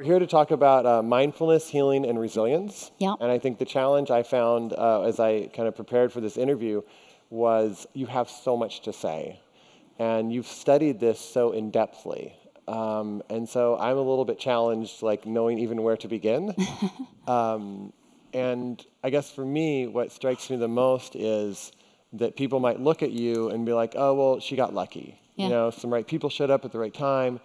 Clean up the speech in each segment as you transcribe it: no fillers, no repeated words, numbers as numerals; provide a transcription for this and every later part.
here to talk about mindfulness, healing, and resilience. Yeah. And I think the challenge I found as I kind of prepared for this interview was you have so much to say. And you've studied this so in-depthly. And so I'm a little bit challenged, like knowing even where to begin. And I guess for me, what strikes me the most is that people might look at you and be like, oh, well, she got lucky. Yeah. You know, some right people showed up at the right time.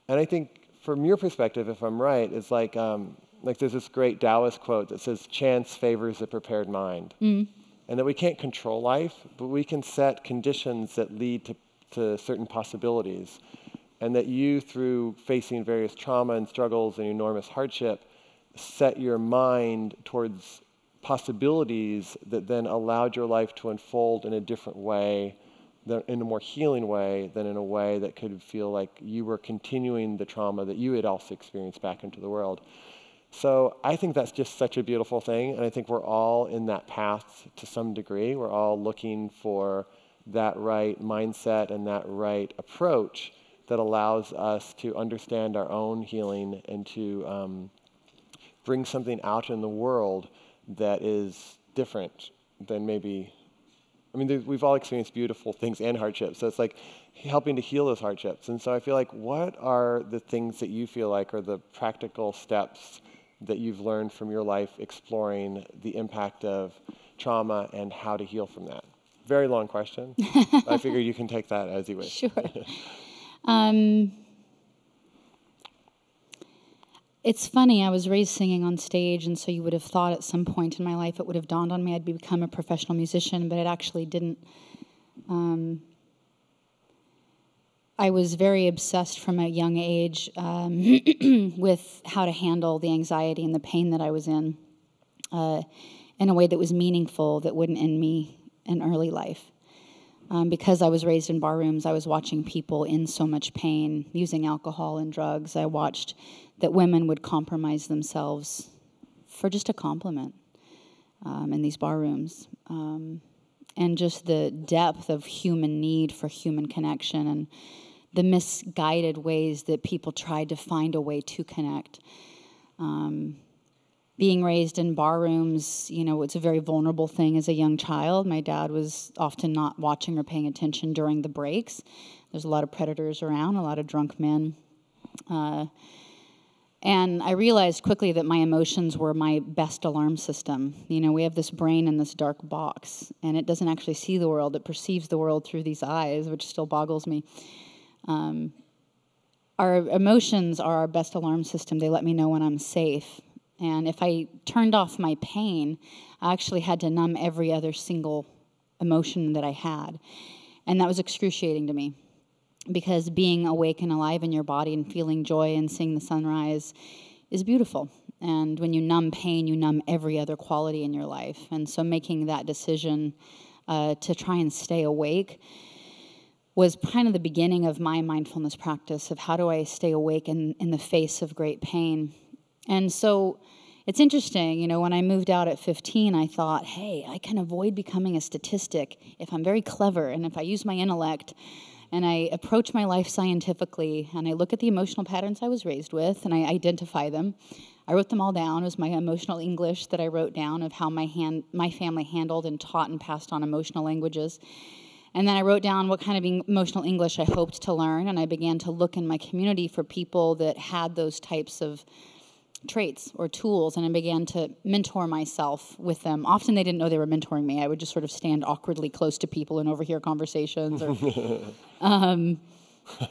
And I think from your perspective, if I'm right, it's like there's this great Taoist quote that says, chance favors a prepared mind. And that we can't control life, but we can set conditions that lead to certain possibilities. And that you, through facing various trauma and struggles and enormous hardship, set your mind towards possibilities that then allowed your life to unfold in a different way, in a more healing way, than in a way that could feel like you were continuing the trauma that you had also experienced back into the world. So I think that's just such a beautiful thing, and I think we're all in that path to some degree. We're all looking for that right mindset and that right approach that allows us to understand our own healing and to bring something out in the world that is different than maybe, I mean, we've all experienced beautiful things and hardships, so it's like helping to heal those hardships. And so I feel like, what are the things that you feel like are the practical steps that you've learned from your life exploring the impact of trauma and how to heal from that? Very long question. I figure you can take that as you wish. Sure. It's funny, I was raised singing on stage, and so you would have thought at some point in my life it would have dawned on me I'd become a professional musician, but it actually didn't. I was very obsessed from a young age with how to handle the anxiety and the pain that I was in a way that was meaningful, that wouldn't end me in early life. Because I was raised in bar rooms, I was watching people in so much pain, using alcohol and drugs. I watched that women would compromise themselves for just a compliment in these bar rooms. And just the depth of human need for human connection and the misguided ways that people tried to find a way to connect. Being raised in bar rooms, you know, it's a very vulnerable thing as a young child. My dad was often not watching or paying attention during the breaks. There's a lot of predators around, a lot of drunk men. And I realized quickly that my emotions were my best alarm system. You know, we have this brain in this dark box, and it doesn't actually see the world. It perceives the world through these eyes, which still boggles me. Our emotions are our best alarm system. They let me know when I'm safe. And if I turned off my pain, I actually had to numb every other single emotion that I had. And that was excruciating to me, because being awake and alive in your body and feeling joy and seeing the sunrise is beautiful. And when you numb pain, you numb every other quality in your life. And so making that decision to try and stay awake was kind of the beginning of my mindfulness practice of how do I stay awake in the face of great pain. And so it's interesting, you know, when I moved out at 15, I thought, hey, I can avoid becoming a statistic if I'm very clever and if I use my intellect and I approach my life scientifically and I look at the emotional patterns I was raised with and I identify them. I wrote them all down. It was my emotional English that I wrote down of how my family handled and taught and passed on emotional languages. And then I wrote down what kind of emotional English I hoped to learn, and I began to look in my community for people that had those types of traits or tools, and I began to mentor myself with them. Often they didn't know they were mentoring me. I would just sort of stand awkwardly close to people and overhear conversations, or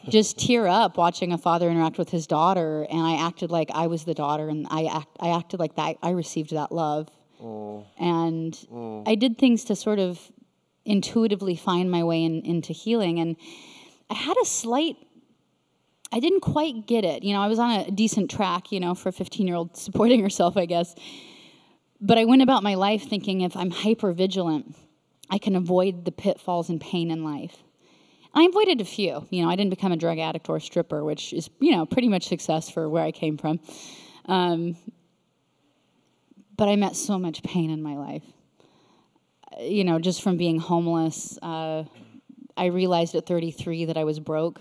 just tear up watching a father interact with his daughter, and I acted like I was the daughter, and I acted like that I received that love. And I did things to sort of intuitively find my way into healing, and I had I didn't quite get it. You know, I was on a decent track, you know, for a 15-year-old supporting herself, I guess. But I went about my life thinking if I'm hyper-vigilant, I can avoid the pitfalls and pain in life. I avoided a few. You know, I didn't become a drug addict or a stripper, which is, you know, pretty much success for where I came from. But I met so much pain in my life. You know, just from being homeless. I realized at 33 that I was broke.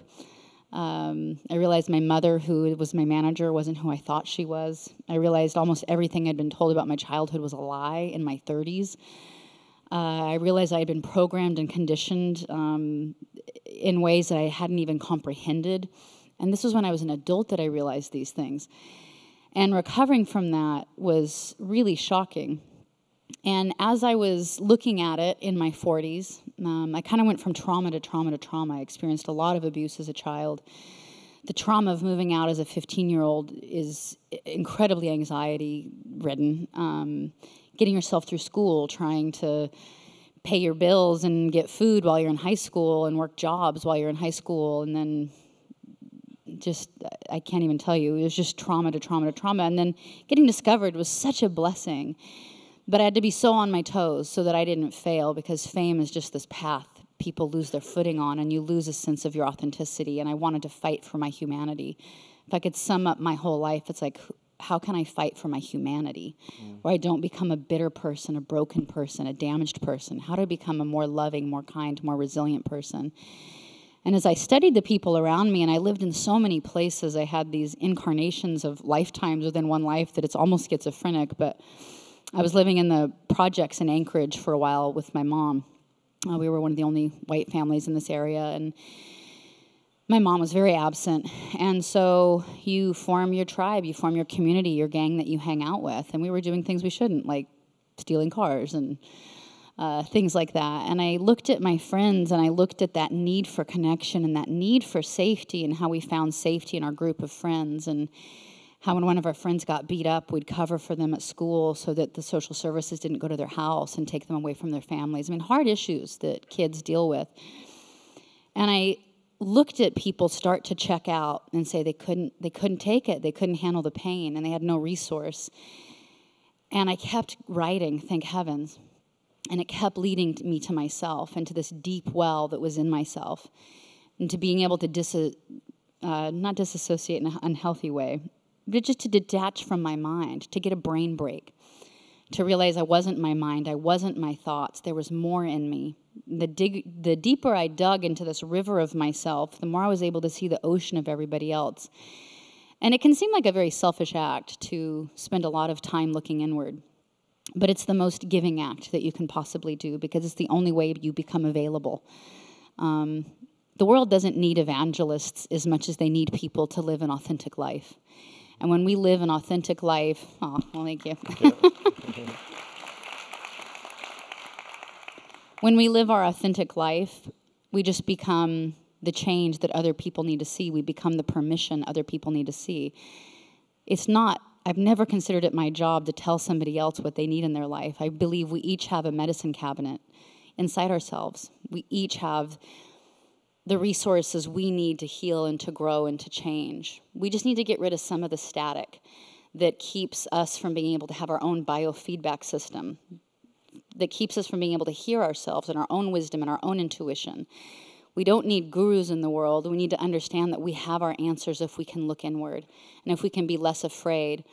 I realized my mother, who was my manager, wasn't who I thought she was. I realized almost everything I'd been told about my childhood was a lie in my 30s. I realized I had been programmed and conditioned in ways that I hadn't even comprehended. And this was when I was an adult that I realized these things. And recovering from that was really shocking. And as I was looking at it in my 40s, I kind of went from trauma to trauma to trauma. I experienced a lot of abuse as a child. The trauma of moving out as a 15-year-old is incredibly anxiety-ridden. Getting yourself through school, trying to pay your bills and get food while you're in high school and work jobs while you're in high school, and then just, I can't even tell you, it was just trauma to trauma to trauma. And then getting discovered was such a blessing. But I had to be so on my toes so that I didn't fail, because fame is just this path people lose their footing on, and you lose a sense of your authenticity. And I wanted to fight for my humanity. If I could sum up my whole life, it's like, how can I fight for my humanity? Where I don't become a bitter person, a broken person, a damaged person. How do I become a more loving, more kind, more resilient person? And as I studied the people around me, and I lived in so many places, I had these incarnations of lifetimes within one life that it's almost schizophrenic, but I was living in the projects in Anchorage for a while with my mom. We were one of the only white families in this area, and my mom was very absent. And so you form your tribe, you form your community, your gang that you hang out with. And we were doing things we shouldn't, like stealing cars and things like that. And I looked at my friends, and I looked at that need for connection and that need for safety, and how we found safety in our group of friends, and how when one of our friends got beat up, we'd cover for them at school so that the social services didn't go to their house and take them away from their families. I mean, hard issues that kids deal with. And I looked at people start to check out and say they couldn't take it, they couldn't handle the pain, and they had no resource. And I kept writing, thank heavens, and it kept leading me to myself and to this deep well that was in myself, and to being able to not disassociate in an unhealthy way, but just to detach from my mind, to get a brain break, to realize I wasn't my mind, I wasn't my thoughts, there was more in me. The deeper I dug into this river of myself, the more I was able to see the ocean of everybody else. And it can seem like a very selfish act to spend a lot of time looking inward, but it's the most giving act that you can possibly do, because it's the only way you become available. The world doesn't need evangelists as much as they need people to live an authentic life. And when we live an authentic life, oh, well, thank you. When we live our authentic life, we just become the change that other people need to see. We become the permission other people need to see. I've never considered it my job to tell somebody else what they need in their life. I believe we each have a medicine cabinet inside ourselves. We each have the resources we need to heal and to grow and to change. We just need to get rid of some of the static that keeps us from being able to have our own biofeedback system, that keeps us from being able to hear ourselves and our own wisdom and our own intuition. We don't need gurus in the world. We need to understand that we have our answers if we can look inward and if we can be less afraid.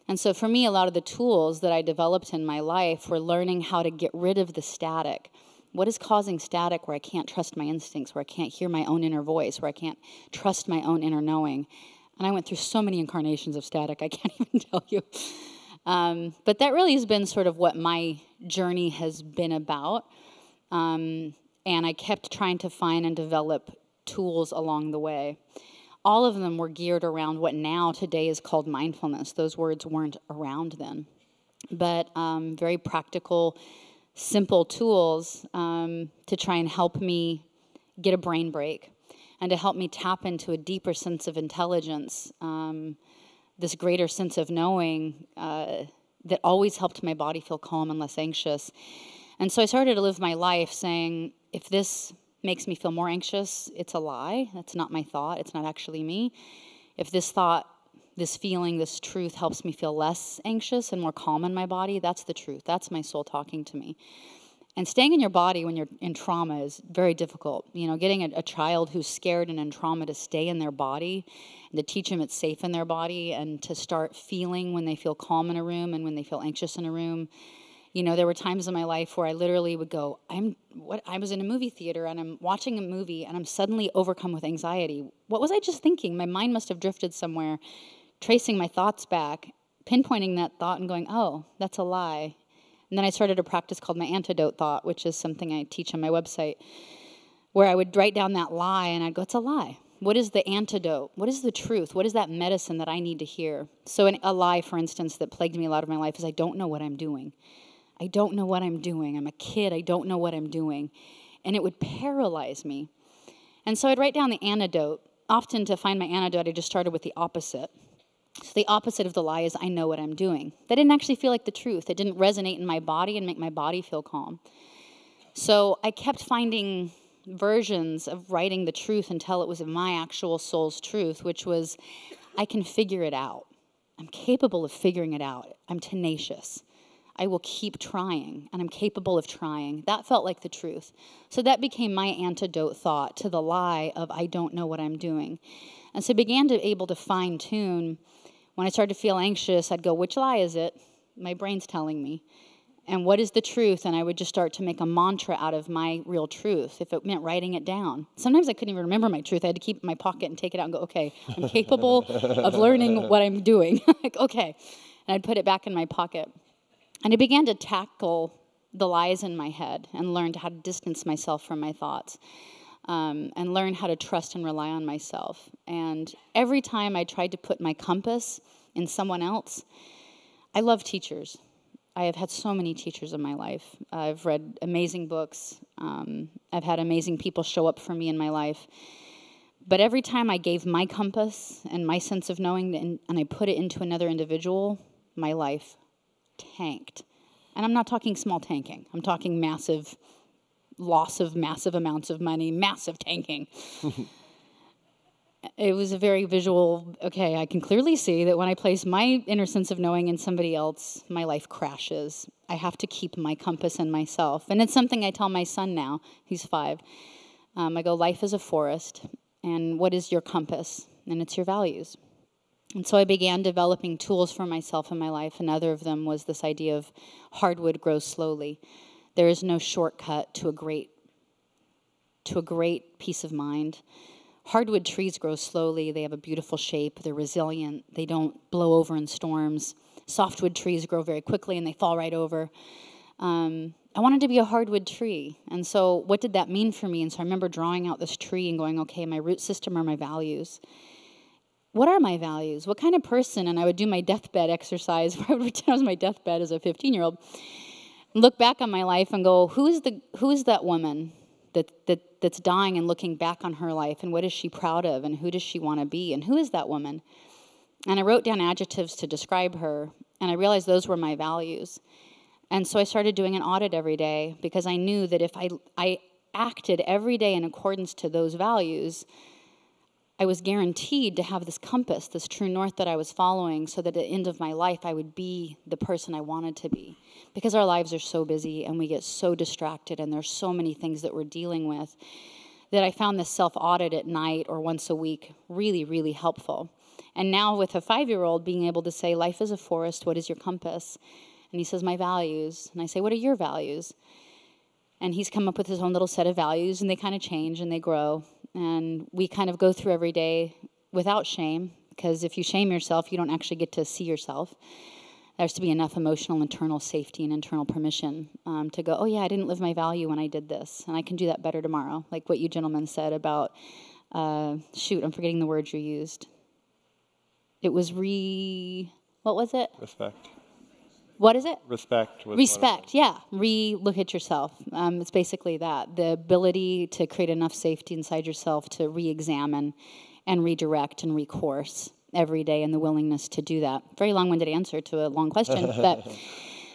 And so for me, a lot of the tools that I developed in my life were learning how to get rid of the static. What is causing static where I can't trust my instincts, where I can't hear my own inner voice, where I can't trust my own inner knowing? And I went through so many incarnations of static, I can't even tell you. But that really has been sort of what my journey has been about. And I kept trying to find and develop tools along the way. All of them were geared around what now today is called mindfulness. Those words weren't around then. But very practical, simple tools to try and help me get a brain break and to help me tap into a deeper sense of intelligence, this greater sense of knowing that always helped my body feel calm and less anxious. And so I started to live my life saying, if this makes me feel more anxious, it's a lie. That's not my thought. It's not actually me. If this thought, this feeling, this truth helps me feel less anxious and more calm in my body, that's the truth. That's my soul talking to me. And staying in your body when you're in trauma is very difficult. You know, getting a child who's scared and in trauma to stay in their body and to teach them it's safe in their body and to start feeling when they feel calm in a room and when they feel anxious in a room There were times in my life where I literally would go, I was in a movie theater and I'm watching a movie and I'm suddenly overcome with anxiety. What was I just thinking? My mind must have drifted somewhere, tracing my thoughts back, pinpointing that thought and going, oh, that's a lie. And then I started a practice called my antidote thought, which is something I teach on my website, where I would write down that lie and I'd go, it's a lie. What is the antidote? What is the truth? What is that medicine that I need to hear? So a lie, for instance, that plagued me a lot of my life is I don't know what I'm doing. I don't know what I'm doing. I'm a kid. I don't know what I'm doing. And it would paralyze me. And so I'd write down the antidote. Often to find my antidote, I just started with the opposite. So the opposite of the lie is I know what I'm doing. That didn't actually feel like the truth. It didn't resonate in my body and make my body feel calm. So I kept finding versions of writing the truth until it was my actual soul's truth, which was I can figure it out. I'm capable of figuring it out. I'm tenacious. I will keep trying, and I'm capable of trying. That felt like the truth. So that became my antidote thought to the lie of I don't know what I'm doing. And so I began to able to fine-tune. When I started to feel anxious, I'd go, which lie is it? My brain's telling me. And what is the truth? And I would just start to make a mantra out of my real truth, if it meant writing it down. Sometimes I couldn't even remember my truth. I had to keep it in my pocket and take it out and go, okay, I'm capable of learning what I'm doing. Like, okay. And I'd put it back in my pocket. And I began to tackle the lies in my head and learned how to distance myself from my thoughts and learn how to trust and rely on myself. And every time I tried to put my compass in someone else, I love teachers. I have had so many teachers in my life. I've read amazing books. I've had amazing people show up for me in my life. But every time I gave my compass and my sense of knowing and I put it into another individual, my life tanked. And I'm not talking small tanking. I'm talking massive loss of massive amounts of money, massive tanking. It was a very visual, okay, I can clearly see that when I place my inner sense of knowing in somebody else, my life crashes. I have to keep my compass in myself. And it's something I tell my son now. He's 5. I go, life is a forest. And what is your compass? And it's your values. And so I began developing tools for myself in my life, and another of them was this idea of hardwood grows slowly. There is no shortcut to a great peace of mind. Hardwood trees grow slowly. They have a beautiful shape. They're resilient. They don't blow over in storms. Softwood trees grow very quickly, and they fall right over. I wanted to be a hardwood tree. And so what did that mean for me? And so I remember drawing out this tree and going, okay, my root system are my values. What are my values? What kind of person? And I would do my deathbed exercise where I would pretend I was my deathbed as a 15-year-old. Look back on my life and go, who is that woman that's dying and looking back on her life, and what is she proud of, and who does she want to be, and who is that woman? And I wrote down adjectives to describe her, and I realized those were my values. And so I started doing an audit every day because I knew that if I acted every day in accordance to those values, I was guaranteed to have this compass, this true north that I was following, so that at the end of my life, I would be the person I wanted to be. Because our lives are so busy and we get so distracted and there's so many things that we're dealing with that I found this self-audit at night or once a week really, really helpful. And now with a 5-year-old being able to say, life is a forest, what is your compass? And he says, my values. And I say, what are your values? And he's come up with his own little set of values, and they kind of change and they grow. And we kind of go through every day without shame, because if you shame yourself, you don't actually get to see yourself. There has to be enough emotional internal safety and internal permission to go, oh yeah, I didn't live my value when I did this, and I can do that better tomorrow. Like what you gentlemen said about, I'm forgetting the word you used. It was what was it? Respect. What is it? Respect. Respect, yeah. Look at yourself. It's basically that. The ability to create enough safety inside yourself to re-examine and redirect and recourse every day, and the willingness to do that. Very long-winded answer to a long question. But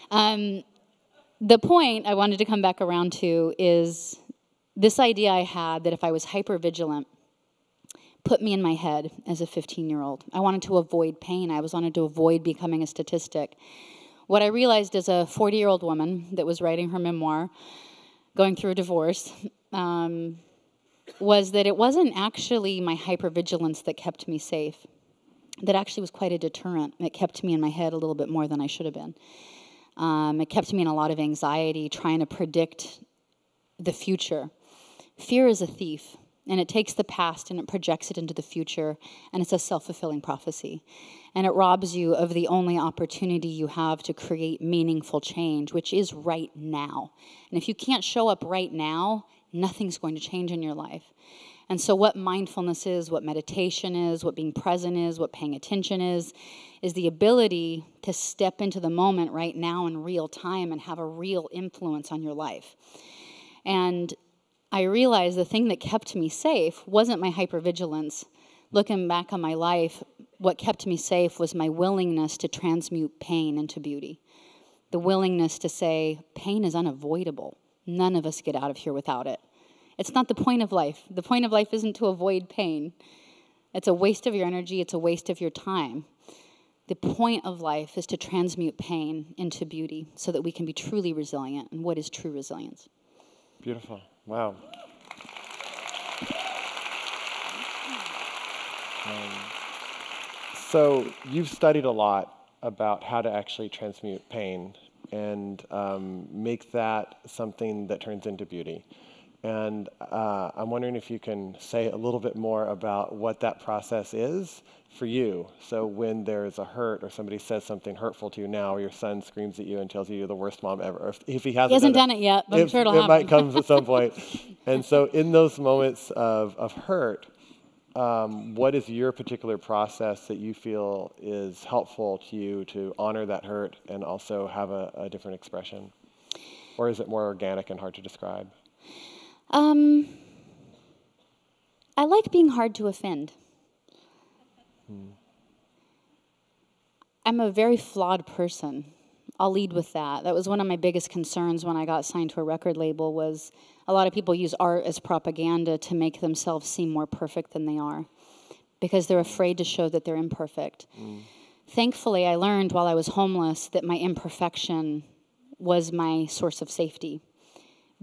the point I wanted to come back around to is this idea I had that if I was hyper-vigilant, put me in my head as a 15-year-old. I wanted to avoid pain. I wanted to avoid becoming a statistic. What I realized as a 40-year-old woman that was writing her memoir, going through a divorce, was that it wasn't actually my hypervigilance that kept me safe. That actually was quite a deterrent. It kept me in my head a little bit more than I should have been. It kept me in a lot of anxiety, trying to predict the future. Fear is a thief, and it takes the past and it projects it into the future, and it's a self-fulfilling prophecy. And it robs you of the only opportunity you have to create meaningful change, which is right now. And if you can't show up right now, nothing's going to change in your life. And so what mindfulness is, what meditation is, what being present is, what paying attention is the ability to step into the moment right now in real time and have a real influence on your life. And I realized the thing that kept me safe wasn't my hypervigilance. Looking back on my life, what kept me safe was my willingness to transmute pain into beauty. The willingness to say, pain is unavoidable. None of us get out of here without it. It's not the point of life. The point of life isn't to avoid pain. It's a waste of your energy. It's a waste of your time. The point of life is to transmute pain into beauty so that we can be truly resilient. And what is true resilience? Beautiful. Wow. So you've studied a lot about how to actually transmute pain and make that something that turns into beauty. And I'm wondering if you can say a little bit more about what that process is for you. So when there's a hurt or somebody says something hurtful to you now, or your son screams at you and tells you you're the worst mom ever. If he hasn't done it yet, but I'm sure it'll happen. It might come at some point. And so in those moments of hurt, what is your particular process that you feel is helpful to you to honor that hurt and also have a different expression? Or is it more organic and hard to describe? I like being hard to offend. I'm a very flawed person. I'll lead with that. That was one of my biggest concerns when I got signed to a record label was a lot of people use art as propaganda to make themselves seem more perfect than they are because they're afraid to show that they're imperfect. Thankfully, I learned while I was homeless that my imperfection was my source of safety.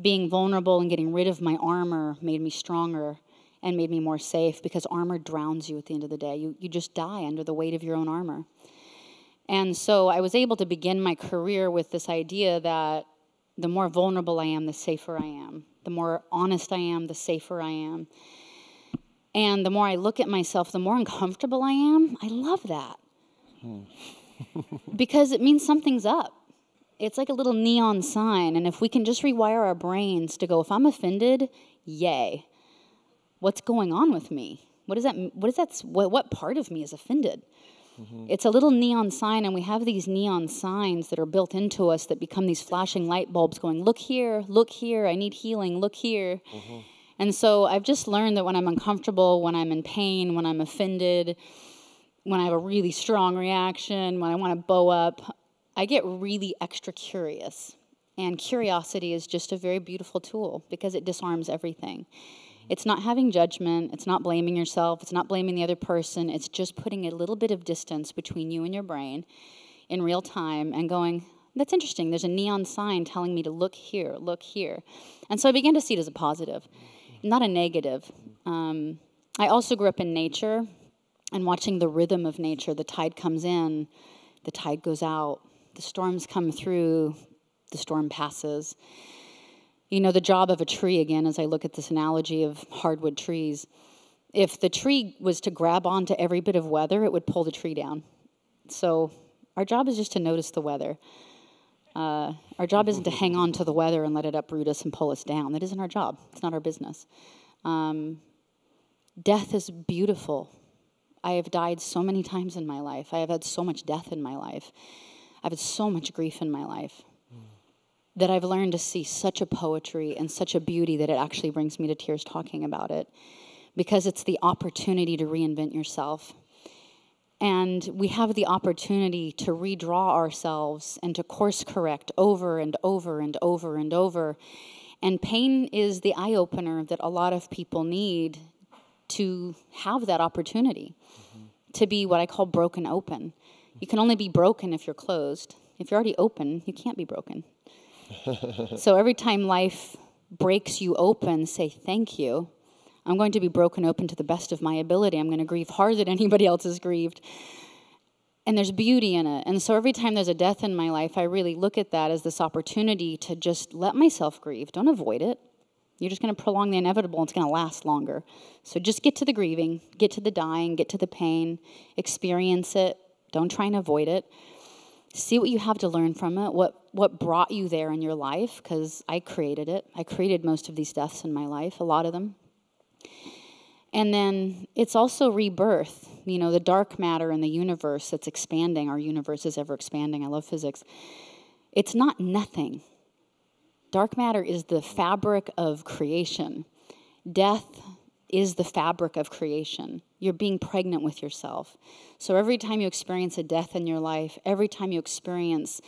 Being vulnerable and getting rid of my armor made me stronger and made me more safe because armor drowns you at the end of the day. You just die under the weight of your own armor. And so I was able to begin my career with this idea that the more vulnerable I am, the safer I am. The more honest I am, the safer I am. And the more I look at myself, the more uncomfortable I am. I love that. Because it means something's up. It's like a little neon sign, and if we can just rewire our brains to go, if I'm offended, yay. What's going on with me? What part of me is offended? It's a little neon sign, and we have these neon signs that are built into us that become these flashing light bulbs going, look here, I need healing, look here. And so I've just learned that when I'm uncomfortable, when I'm in pain, when I'm offended, when I have a really strong reaction, when I want to bow up, I get really extra curious. And curiosity is just a very beautiful tool because it disarms everything. It's not having judgment. It's not blaming yourself. It's not blaming the other person. It's just putting a little bit of distance between you and your brain in real time and going, that's interesting. There's a neon sign telling me to look here, look here. And so I began to see it as a positive, not a negative. I also grew up in nature and watching the rhythm of nature. The tide comes in, the tide goes out. The storms come through, the storm passes. You know, the job of a tree, again, as I look at this analogy of hardwood trees, if the tree was to grab onto every bit of weather, it would pull the tree down. So our job is just to notice the weather. Our job isn't to hang on to the weather and let it uproot us and pull us down. That isn't our job. It's not our business. Death is beautiful. I have died so many times in my life. I have had so much death in my life. I've had so much grief in my life that I've learned to see such a poetry and such a beauty that it actually brings me to tears talking about it because it's the opportunity to reinvent yourself. And we have the opportunity to redraw ourselves and to course correct over and over and over and over. And pain is the eye-opener that a lot of people need to have that opportunity, to be what I call broken open. You can only be broken if you're closed. If you're already open, you can't be broken. So every time life breaks you open, say thank you. I'm going to be broken open to the best of my ability. I'm going to grieve harder than anybody else has grieved. And there's beauty in it. And so every time there's a death in my life, I really look at that as this opportunity to just let myself grieve. Don't avoid it. You're just going to prolong the inevitable, and it's going to last longer. So just get to the grieving, get to the dying, get to the pain, experience it. Don't try and avoid it. See what you have to learn from it, what brought you there in your life, because I created it. I created most of these deaths in my life, a lot of them. And then it's also rebirth. You know, the dark matter in the universe that's expanding. Our universe is ever expanding. I love physics. It's not nothing. Dark matter is the fabric of creation. Death is the fabric of creation. You're being pregnant with yourself. So every time you experience a death in your life, every time you experience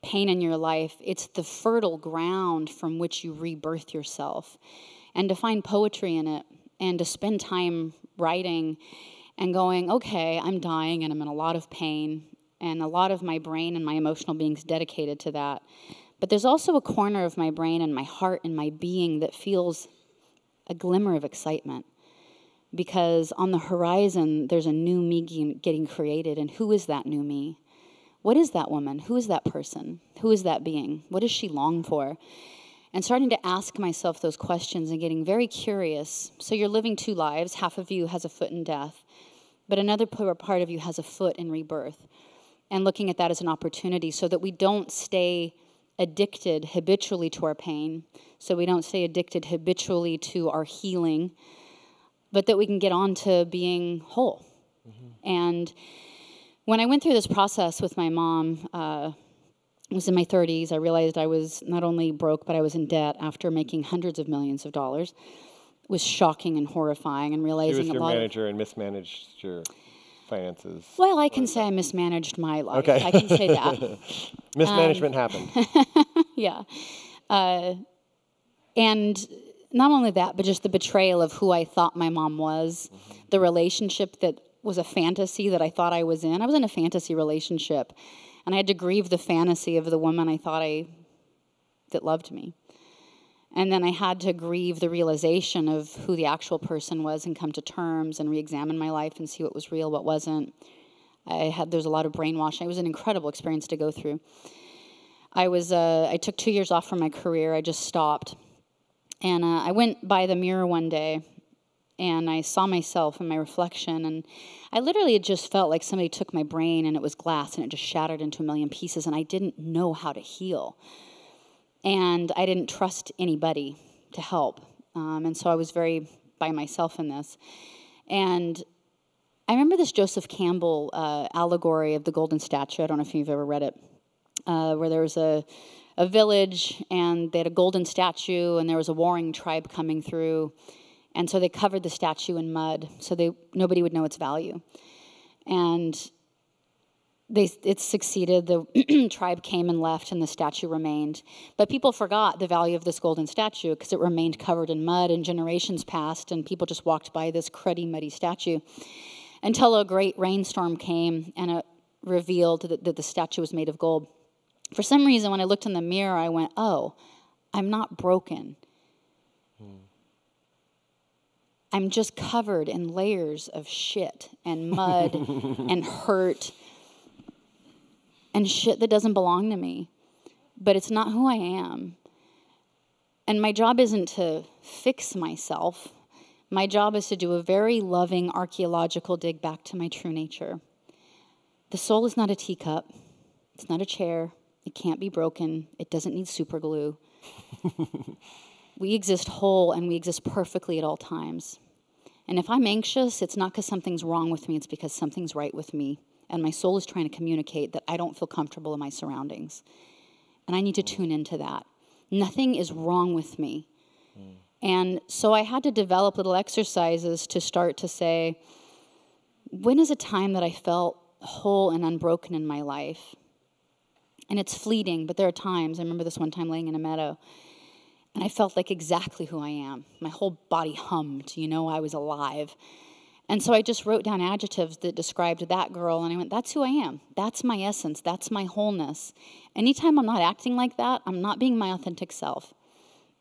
pain in your life, it's the fertile ground from which you rebirth yourself. And to find poetry in it, and to spend time writing and going, okay, I'm dying and I'm in a lot of pain, and a lot of my brain and my emotional being's dedicated to that. But there's also a corner of my brain and my heart and my being that feels a glimmer of excitement, because on the horizon, there's a new me getting created. And who is that new me? What is that woman? Who is that person? Who is that being? What does she long for? And starting to ask myself those questions and getting very curious. So you're living two lives. Half of you has a foot in death, but another part of you has a foot in rebirth. And looking at that as an opportunity so that we don't stay addicted habitually to our pain, so we don't stay addicted habitually to our healing, but that we can get on to being whole. Mm-hmm. And when I went through this process with my mom, I was in my 30s. I realized I was not only broke, but I was in debt after making hundreds of millions of dollars. It was shocking and horrifying, and realizing she was your manager and mismanaged your finances. Well, I can say I mismanaged my life. Okay. I can say that. Mismanagement happened. Yeah. And not only that, but just the betrayal of who I thought my mom was, mm-hmm. the relationship that was a fantasy that I thought I was in. I was in a fantasy relationship, and I had to grieve the fantasy of the woman I thought that loved me. And then I had to grieve the realization of who the actual person was and come to terms and re-examine my life and see what was real, what wasn't. There's a lot of brainwashing. It was an incredible experience to go through. I took 2 years off from my career. I just stopped. And I went by the mirror one day, and I saw myself in my reflection, and I literally had just felt like somebody took my brain, and it was glass, and it just shattered into a million pieces, and I didn't know how to heal. And I didn't trust anybody to help. And so I was very by myself in this. And I remember this Joseph Campbell allegory of the golden statue. I don't know if you've ever read it, where there was a village, and they had a golden statue, and there was a warring tribe coming through. And so they covered the statue in mud so nobody would know its value. And it succeeded. The tribe came and left, and the statue remained. But people forgot the value of this golden statue because it remained covered in mud, and generations passed, and people just walked by this cruddy, muddy statue until a great rainstorm came, and it revealed that the statue was made of gold. For some reason, when I looked in the mirror, I went, oh, I'm not broken. I'm just covered in layers of shit and mud and hurt and shit that doesn't belong to me. But it's not who I am. And my job isn't to fix myself. My job is to do a very loving archaeological dig back to my true nature. The soul is not a teacup. It's not a chair. It can't be broken. It doesn't need super glue. We exist whole, and we exist perfectly at all times. And if I'm anxious, it's not because something's wrong with me. It's because something's right with me. And my soul is trying to communicate that I don't feel comfortable in my surroundings. And I need to tune into that. Nothing is wrong with me. And so I had to develop little exercises to start to say, when is a time that I felt whole and unbroken in my life? And it's fleeting, but there are times. I remember this one time laying in a meadow, and I felt like exactly who I am. My whole body hummed, I was alive. And so I just wrote down adjectives that described that girl, and I went, that's who I am. That's my essence. That's my wholeness. Anytime I'm not acting like that, I'm not being my authentic self.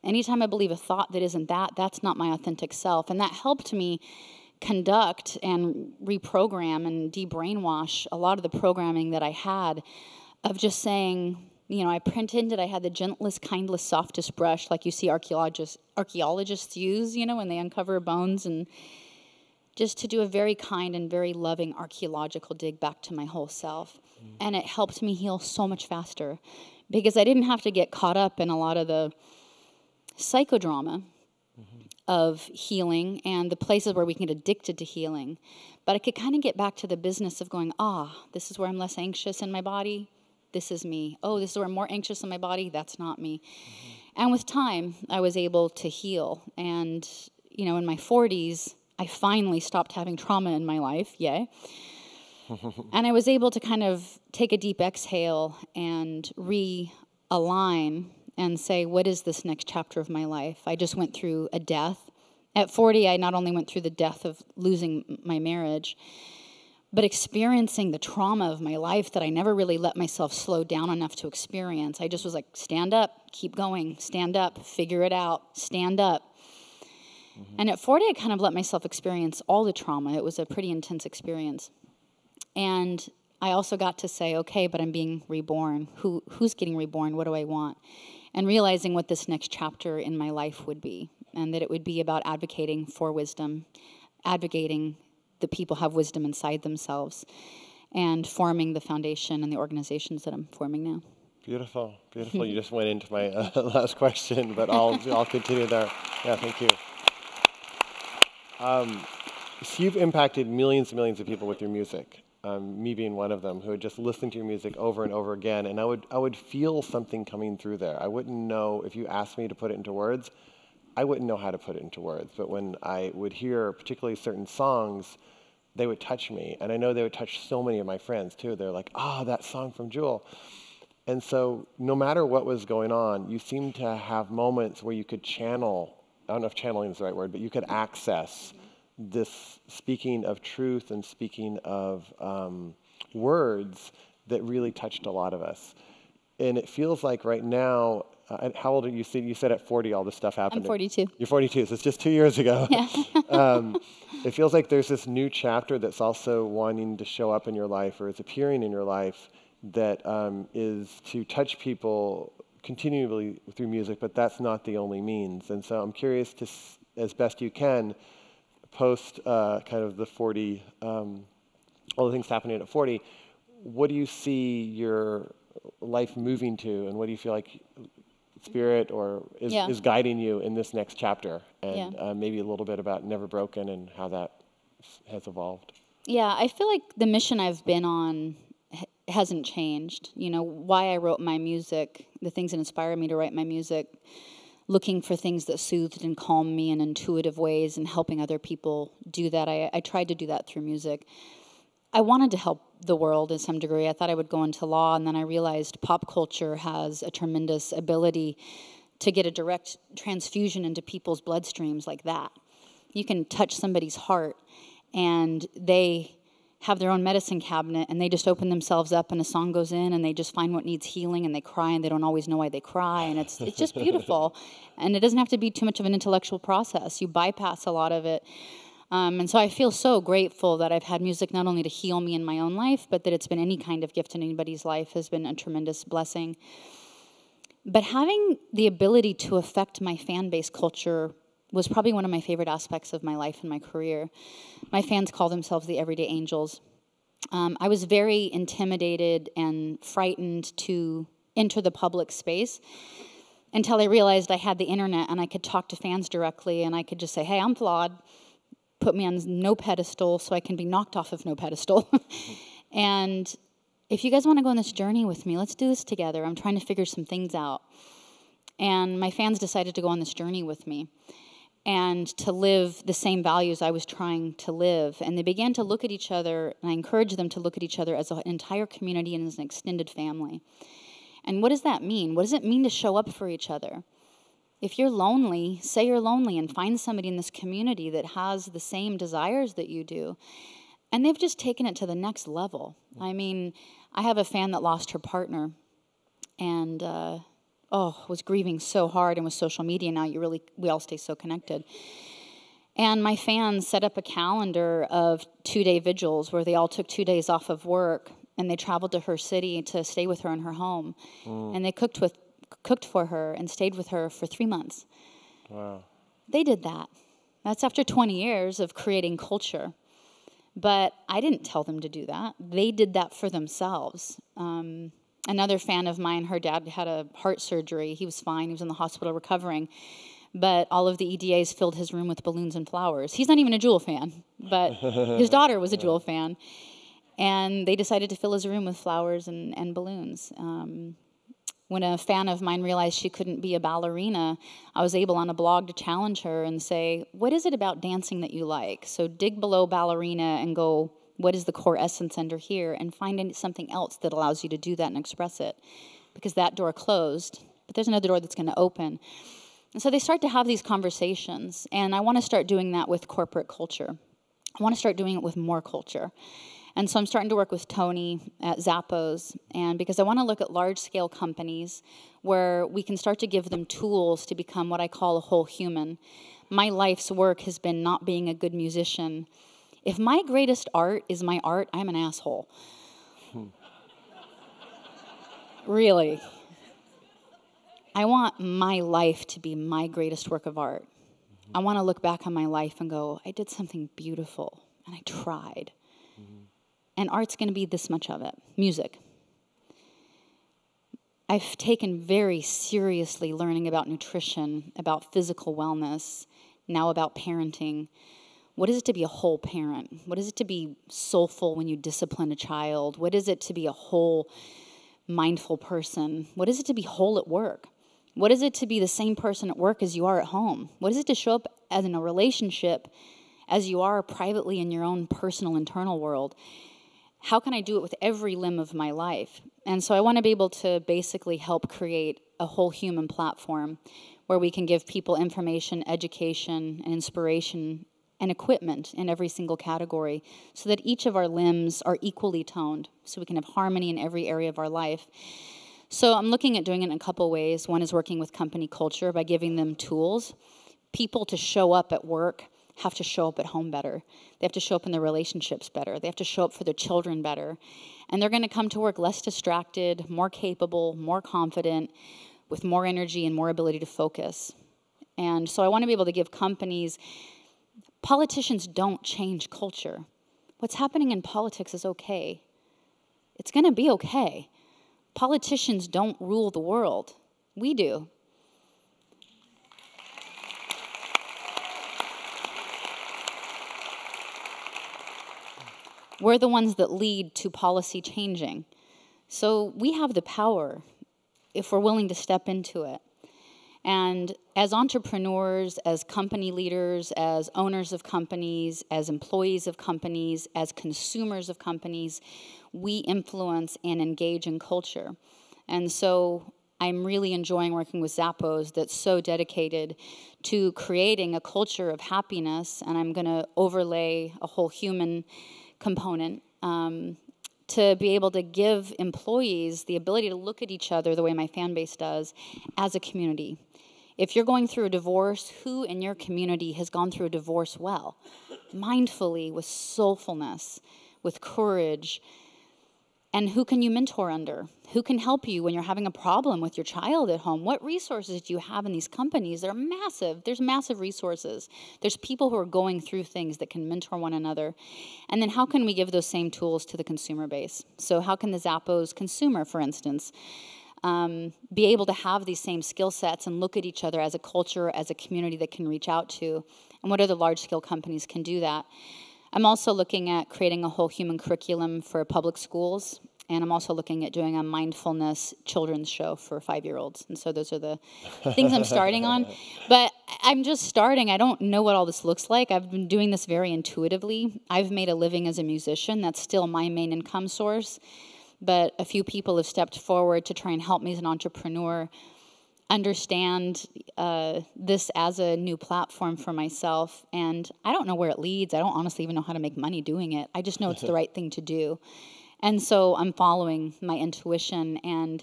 Anytime I believe a thought that isn't that, that's not my authentic self. And that helped me conduct and reprogram and de-brainwash a lot of the programming that I had of just saying, I pretended I had the gentlest, kindest, softest brush like you see archaeologists use, when they uncover bones, and just to do a very kind and very loving archaeological dig back to my whole self. And it helped me heal so much faster because I didn't have to get caught up in a lot of the psychodrama of healing and the places where we can get addicted to healing. But I could kind of get back to the business of going, this is where I'm less anxious in my body. This is me. Oh, this is where I'm more anxious in my body. That's not me. And with time, I was able to heal. And, in my 40s, I finally stopped having trauma in my life. Yay. And I was able to kind of take a deep exhale and realign and say, what is this next chapter of my life? I just went through a death. At 40, I not only went through the death of losing my marriage, but experiencing the trauma of my life that I never really let myself slow down enough to experience. I just was like, stand up, keep going, stand up, figure it out, stand up. And at 40, I kind of let myself experience all the trauma. It was a pretty intense experience. And I also got to say, okay, but I'm being reborn. Who's getting reborn? What do I want? And realizing what this next chapter in my life would be, and that it would be about advocating for wisdom, advocating that people have wisdom inside themselves, and forming the foundation and the organizations that I'm forming now. Beautiful, beautiful. You just went into my last question, but I'll continue there. Yeah, thank you. So you've impacted millions and millions of people with your music. Me being one of them, who would just listen to your music over and over again, and I would feel something coming through there. I wouldn't know, if you asked me to put it into words, I wouldn't know how to put it into words. But when I would hear particularly certain songs, they would touch me, and I know they would touch so many of my friends too. They're like, that song from Jewel. And so no matter what was going on, you seemed to have moments where you could channel, I don't know if channeling is the right word, but you could access this speaking of truth and speaking of words that really touched a lot of us. And it feels like right now, how old are you? You said at 40 all this stuff happened. I'm 42. You're 42, so it's just 2 years ago. Yeah. It feels like there's this new chapter that's also wanting to show up in your life, or is appearing in your life, that is to touch people continually through music, but that's not the only means. And so I'm curious to, as best you can, post kind of the 40, all the things happening at 40, what do you see your life moving to, and what do you feel like Spirit or is guiding you in this next chapter? And maybe a little bit about Never Broken and how that has evolved. Yeah, I feel like the mission I've been on hasn't changed. Why I wrote my music, the things that inspired me to write my music, looking for things that soothed and calmed me in intuitive ways and helping other people do that. I tried to do that through music. I wanted to help the world in some degree. I thought I would go into law, and then I realized pop culture has a tremendous ability to get a direct transfusion into people's bloodstreams like that. You can touch somebody's heart, and they have their own medicine cabinet, and they just open themselves up, and a song goes in, and they just find what needs healing, and they cry, and they don't always know why they cry, and it's just beautiful. And it doesn't have to be too much of an intellectual process. You bypass a lot of it. And so I feel so grateful that I've had music not only to heal me in my own life, but that it's been any kind of gift in anybody's life has been a tremendous blessing. But having the ability to affect my fan base culture was probably one of my favorite aspects of my life and my career. My fans call themselves the Everyday Angels. I was very intimidated and frightened to enter the public space until I realized I had the internet and I could talk to fans directly, and I could just say, hey, I'm flawed. Put me on no pedestal so I can be knocked off of no pedestal. And if you guys want to go on this journey with me, let's do this together. I'm trying to figure some things out. And my fans decided to go on this journey with me and to live the same values I was trying to live. And they began to look at each other, and I encouraged them to look at each other as an entire community and as an extended family. And what does that mean? What does it mean to show up for each other? If you're lonely, say you're lonely and find somebody in this community that has the same desires that you do. And they've just taken it to the next level. I mean, I have a fan that lost her partner and was grieving so hard. And with social media now, we all stay so connected. And my fans set up a calendar of 2-day vigils where they all took 2 days off of work and they traveled to her city to stay with her in her home. And they cooked for her and stayed with her for 3 months. Wow. They did that. That's after 20 years of creating culture. But I didn't tell them to do that. They did that for themselves. Another fan of mine, her dad had a heart surgery. He was fine. He was in the hospital recovering. But all of the EDAs filled his room with balloons and flowers. He's not even a Jewel fan, but his daughter was a Jewel fan. And they decided to fill his room with flowers and balloons. When a fan of mine realized she couldn't be a ballerina, I was able on a blog to challenge her and say, what is it about dancing that you like? So dig below ballerina and go, what is the core essence under here? And find something else that allows you to do that and express it. Because that door closed, but there's another door that's going to open. And so they start to have these conversations, and I want to start doing that with corporate culture. I want to start doing it with more culture. And so I'm starting to work with Tony at Zappos, and because I want to look at large-scale companies where we can start to give them tools to become what I call a whole human. My life's work has been not being a good musician. If my greatest art is my art, I'm an asshole. Really. I want my life to be my greatest work of art. I want to look back on my life and go, I did something beautiful, and I tried. And art's going to be this much of it. Music. I've taken very seriously learning about nutrition, about physical wellness, now about parenting. What is it to be a whole parent? What is it to be soulful when you discipline a child? What is it to be a whole mindful person? What is it to be whole at work? What is it to be the same person at work as you are at home? What is it to show up as in a relationship as you are privately in your own personal internal world? How can I do it with every limb of my life? And so I want to be able to basically help create a whole human platform where we can give people information, education, and inspiration and equipment in every single category so that each of our limbs are equally toned so we can have harmony in every area of our life. So I'm looking at doing it in a couple ways. One is working with company culture by giving them tools. People to show up at work have to show up at home better. They have to show up in their relationships better. They have to show up for their children better. And they're going to come to work less distracted, more capable, more confident, with more energy and more ability to focus. And so I want to be able to give companies, politicians don't change culture. What's happening in politics is okay. It's going to be okay. Politicians don't rule the world. We do. We're the ones that lead to policy changing. So we have the power if we're willing to step into it. And as entrepreneurs, as company leaders, as owners of companies, as employees of companies, as consumers of companies, we influence and engage in culture. And so I'm really enjoying working with Zappos that's so dedicated to creating a culture of happiness, and I'm going to overlay a whole human component to be able to give employees the ability to look at each other the way my fan base does as a community. If you're going through a divorce, who in your community has gone through a divorce well? Mindfully, with soulfulness, with courage. And who can you mentor under? Who can help you when you're having a problem with your child at home? What resources do you have in these companies? They're massive. There's massive resources. There's people who are going through things that can mentor one another. And then how can we give those same tools to the consumer base? So how can the Zappos consumer, for instance, be able to have these same skill sets and look at each other as a culture, as a community that can reach out to? And what other large-scale companies can do that? I'm also looking at creating a whole human curriculum for public schools, and I'm also looking at doing a mindfulness children's show for 5-year-olds. And so those are the things I'm starting on. But I'm just starting. I don't know what all this looks like. I've been doing this very intuitively. I've made a living as a musician. That's still my main income source. But a few people have stepped forward to try and help me as an entrepreneur understand this as a new platform for myself. And I don't know where it leads. I don't honestly even know how to make money doing it. I just know it's the right thing to do. And so I'm following my intuition. And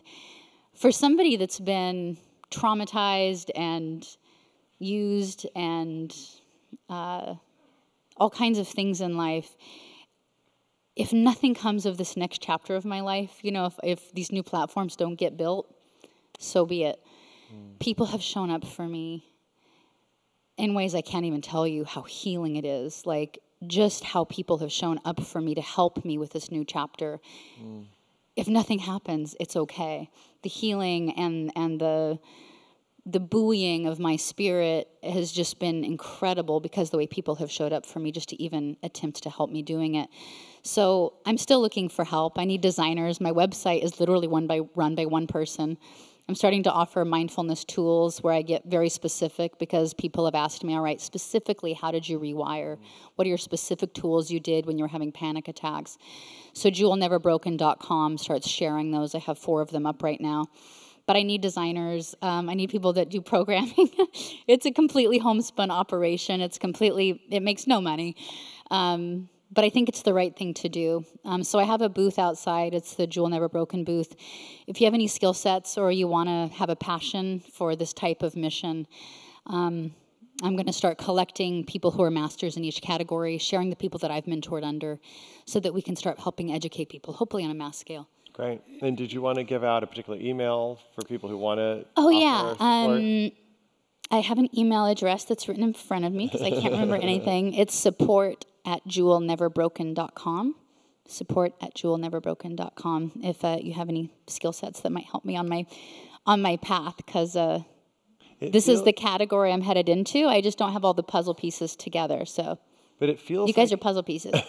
for somebody that's been traumatized and used and all kinds of things in life. If nothing comes of this next chapter of my life, if these new platforms don't get built, so be it. People have shown up for me in ways I can't even tell you how healing it is. Like, just how people have shown up for me to help me with this new chapter. If nothing happens, it's okay. The healing and the buoying of my spirit has just been incredible because the way people have showed up for me just to even attempt to help me doing it. So I'm still looking for help. I need designers. My website is literally run by one person. I'm starting to offer mindfulness tools where I get very specific because people have asked me, all right, specifically, how did you rewire? What are your specific tools you did when you were having panic attacks? So jewelneverbroken.com starts sharing those. I have 4 of them up right now. But I need designers. I need people that do programming. It's a completely homespun operation. It makes no money. But I think it's the right thing to do. So I have a booth outside. It's the Jewel Never Broken booth. If you have any skill sets or you want to have a passion for this type of mission, I'm going to start collecting people who are masters in each category, sharing the people that I've mentored under, so that we can start helping educate people, hopefully on a mass scale. Great. And did you want to give out a particular email for people who want to support? I have an email address that's written in front of me because I can't remember anything. It's support@jewelneverbroken.com. Support@jewelneverbroken.com. If you have any skill sets that might help me on my path, because this is the category I'm headed into. I just don't have all the puzzle pieces together. So, but it feels you guys are puzzle pieces.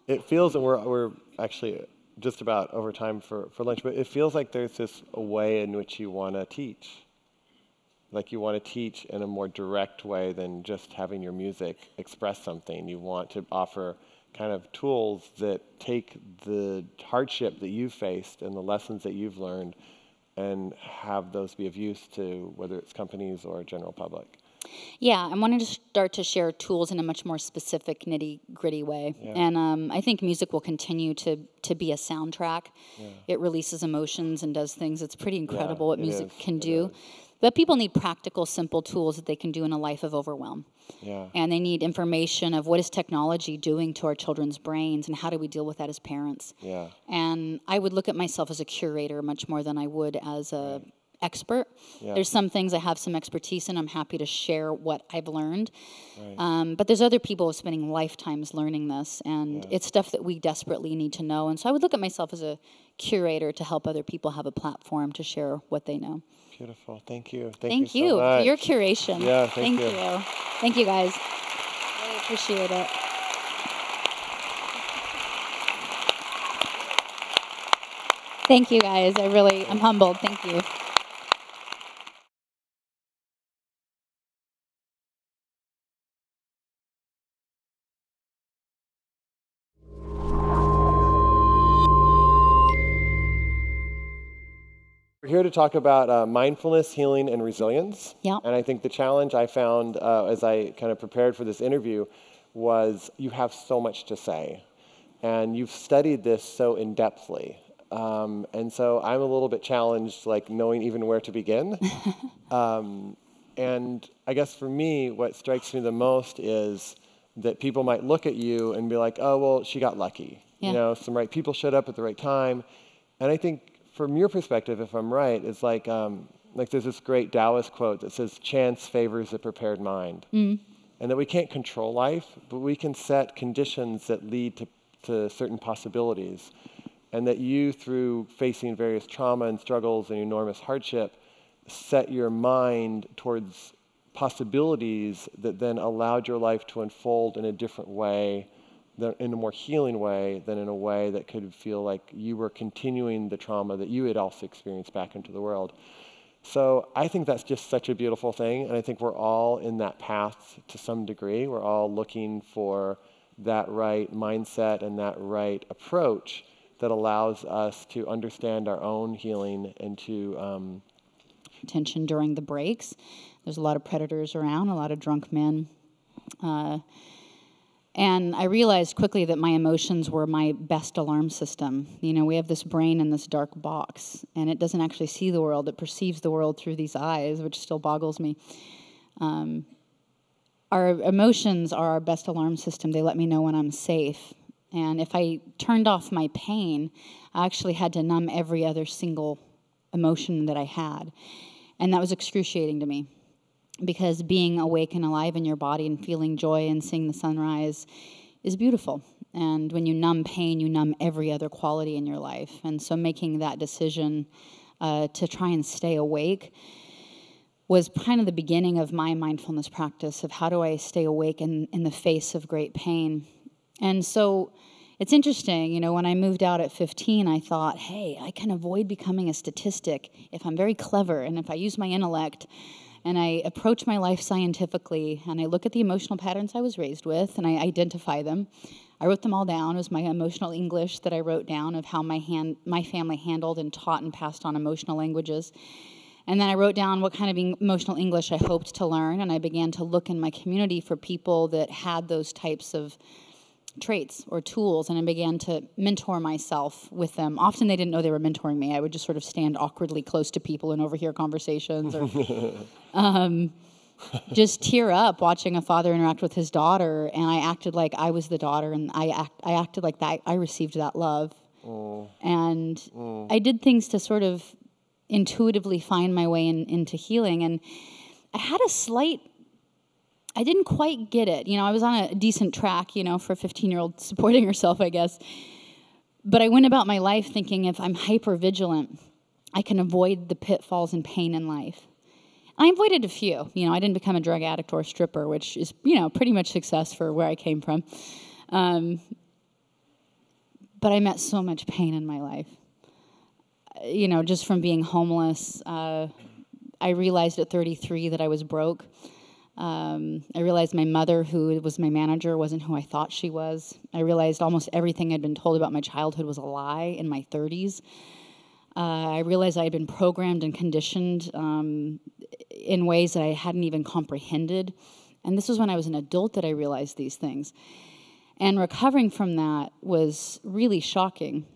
It feels, and we're actually just about over time for lunch, but it feels like there's this a way in which you want to teach. Like you want to teach in a more direct way than just having your music express something. You want to offer kind of tools that take the hardship that you've faced and the lessons that you've learned and have those be of use to whether it's companies or general public. Yeah, I wanted to start to share tools in a much more specific, nitty-gritty way. Yeah. And I think music will continue to be a soundtrack. Yeah. It releases emotions and does things. It's pretty incredible what music can do. But people need practical, simple tools that they can do in a life of overwhelm. Yeah. And they need information of what is technology doing to our children's brains and how do we deal with that as parents. Yeah. And I would look at myself as a curator much more than I would as a expert. Yeah. There's some things I have some expertise in. I'm happy to share what I've learned. Right. But there's other people spending lifetimes learning this, and it's stuff that we desperately need to know. And so I would look at myself as a curator to help other people have a platform to share what they know. Beautiful. Thank you. Thank you so much for your curation. Yeah, thank you. Thank you, guys. Really appreciate it. Thank you, guys. I'm humbled. Thank you. We're here to talk about mindfulness, healing, and resilience. Yeah. And I think the challenge I found as I kind of prepared for this interview was you have so much to say. And you've studied this so in-depthly. And so I'm a little bit challenged, like knowing even where to begin. And I guess for me, what strikes me the most is that people might look at you and be like, oh, well, she got lucky. Yeah. Some right people showed up at the right time. And I think from your perspective, if I'm right, it's like there's this great Taoist quote that says, chance favors a prepared mind. And that we can't control life, but we can set conditions that lead to certain possibilities. And that you, through facing various trauma and struggles and enormous hardship, set your mind towards possibilities that then allowed your life to unfold in a different way, in a more healing way than in a way that could feel like you were continuing the trauma that you had also experienced back into the world. So I think that's just such a beautiful thing, and I think we're all in that path to some degree. We're all looking for that right mindset and that right approach that allows us to understand our own healing and to... Attention during the breaks. There's a lot of predators around, a lot of drunk men. And I realized quickly that my emotions were my best alarm system. We have this brain in this dark box, and it doesn't actually see the world. It perceives the world through these eyes, which still boggles me. Our emotions are our best alarm system. They let me know when I'm safe. And if I turned off my pain, I actually had to numb every other single emotion that I had. And that was excruciating to me, because being awake and alive in your body and feeling joy and seeing the sunrise is beautiful. And when you numb pain, you numb every other quality in your life. And so making that decision to try and stay awake was kind of the beginning of my mindfulness practice of how do I stay awake in the face of great pain. And so it's interesting, when I moved out at 15, I thought, hey, I can avoid becoming a statistic if I'm very clever and if I use my intellect and I approach my life scientifically and I look at the emotional patterns I was raised with and I identify them. I wrote them all down. It was my emotional English that I wrote down of how my family handled and taught and passed on emotional languages. And then I wrote down what kind of emotional English I hoped to learn, and I began to look in my community for people that had those types of traits or tools, and I began to mentor myself with them. Often they didn't know they were mentoring me. I would just sort of stand awkwardly close to people and overhear conversations, or just tear up watching a father interact with his daughter, and I acted like I was the daughter, and I acted like that I received that love. And I did things to sort of intuitively find my way into healing, and I had I didn't quite get it. I was on a decent track, for a 15-year-old supporting herself, I guess. But I went about my life thinking if I'm hyper-vigilant, I can avoid the pitfalls and pain in life. I avoided a few. I didn't become a drug addict or a stripper, which is, pretty much success for where I came from. But I met so much pain in my life. Just from being homeless. I realized at 33 that I was broke. I realized my mother, who was my manager, wasn't who I thought she was. I realized almost everything I'd been told about my childhood was a lie in my 30s. I realized I had been programmed and conditioned in ways that I hadn't even comprehended. And this was when I was an adult that I realized these things. And recovering from that was really shocking.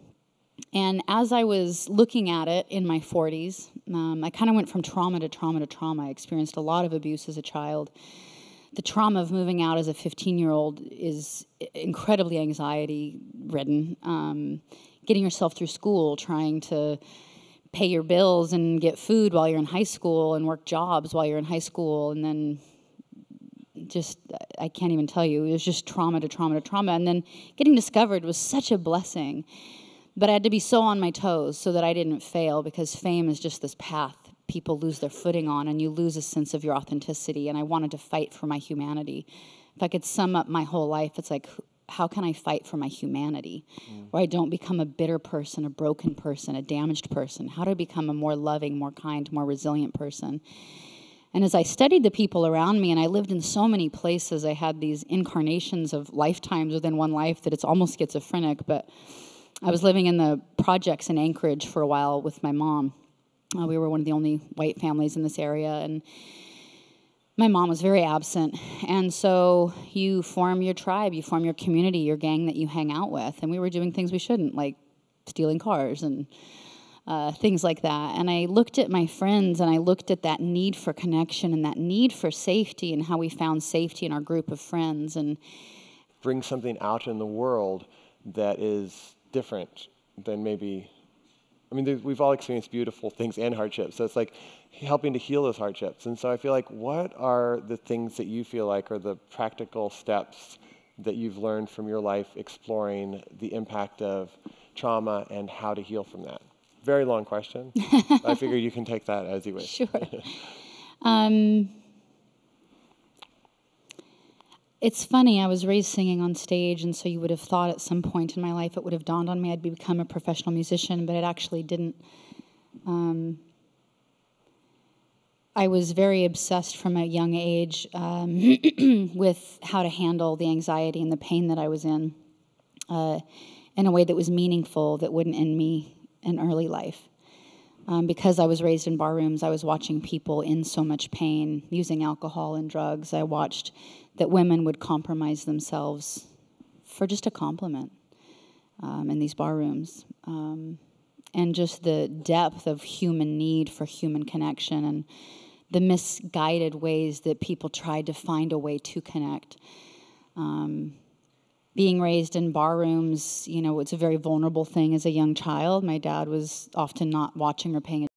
And as I was looking at it in my 40s, I kind of went from trauma to trauma to trauma. I experienced a lot of abuse as a child. The trauma of moving out as a 15-year-old is incredibly anxiety-ridden. Getting yourself through school, trying to pay your bills and get food while you're in high school and work jobs while you're in high school, and then just, I can't even tell you, it was just trauma to trauma to trauma. And then getting discovered was such a blessing. But I had to be so on my toes so that I didn't fail, because fame is just this path people lose their footing on, and you lose a sense of your authenticity. And I wanted to fight for my humanity. If I could sum up my whole life, it's like, how can I fight for my humanity? Where I don't become a bitter person, a broken person, a damaged person. How do I become a more loving, more kind, more resilient person? And as I studied the people around me, and I lived in so many places, I had these incarnations of lifetimes within one life that it's almost schizophrenic, but I was living in the projects in Anchorage for a while with my mom. We were one of the only white families in this area, and my mom was very absent. And so you form your tribe, you form your community, your gang that you hang out with. And we were doing things we shouldn't, like stealing cars and things like that. And I looked at my friends, and I looked at that need for connection and that need for safety, and how we found safety in our group of friends. And bring something out in the world that is different than maybe, we've all experienced beautiful things and hardships. So it's like helping to heal those hardships. And so I feel like, what are the things that you feel like are the practical steps that you've learned from your life exploring the impact of trauma and how to heal from that? Very long question. I figure you can take that as you wish. Sure. It's funny, I was raised singing on stage, and so you would have thought at some point in my life it would have dawned on me I'd become a professional musician, but it actually didn't. I was very obsessed from a young age with how to handle the anxiety and the pain that I was in a way that was meaningful, that wouldn't end me in early life. Because I was raised in bar rooms, I was watching people in so much pain, using alcohol and drugs. I watched that women would compromise themselves for just a compliment in these bar rooms. And just the depth of human need for human connection, and the misguided ways that people tried to find a way to connect. Being raised in bar rooms, it's a very vulnerable thing as a young child. My dad was often not watching or paying attention.